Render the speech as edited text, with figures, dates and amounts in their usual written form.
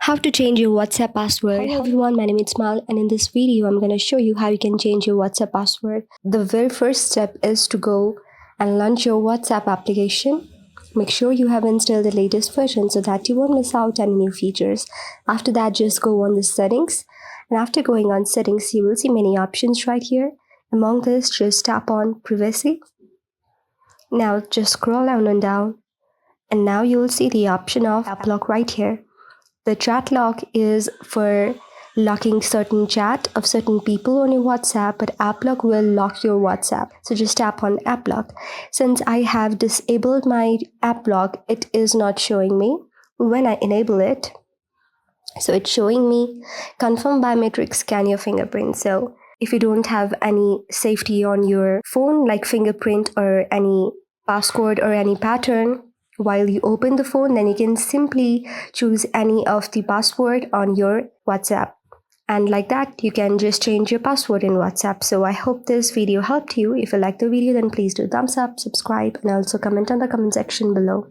How to change your WhatsApp password. Hello everyone, my name is Mal, and in this video I'm going to show you how you can change your WhatsApp password. The very first step is to go and launch your WhatsApp application. Make sure you have installed the latest version so that you won't miss out on any new features. After that, just go on the settings, and after going on settings you will see many options right here. Among this, just tap on privacy. Now just scroll down and down, and now you will see the option of app lock right here. The chat lock is for locking certain chat of certain people on your WhatsApp, but app lock will lock your WhatsApp. So just tap on app lock. Since I have disabled my app lock, it is not showing me. When I enable it, so it's showing me confirm biometric, scan your fingerprint. So if you don't have any safety on your phone like fingerprint or any passcode or any pattern, while you open the phone, then you can simply choose any of the password on your WhatsApp. And like that, you can just change your password in WhatsApp. So I hope this video helped you. If you like the video, then please do thumbs up, subscribe, and also comment on the comment section below.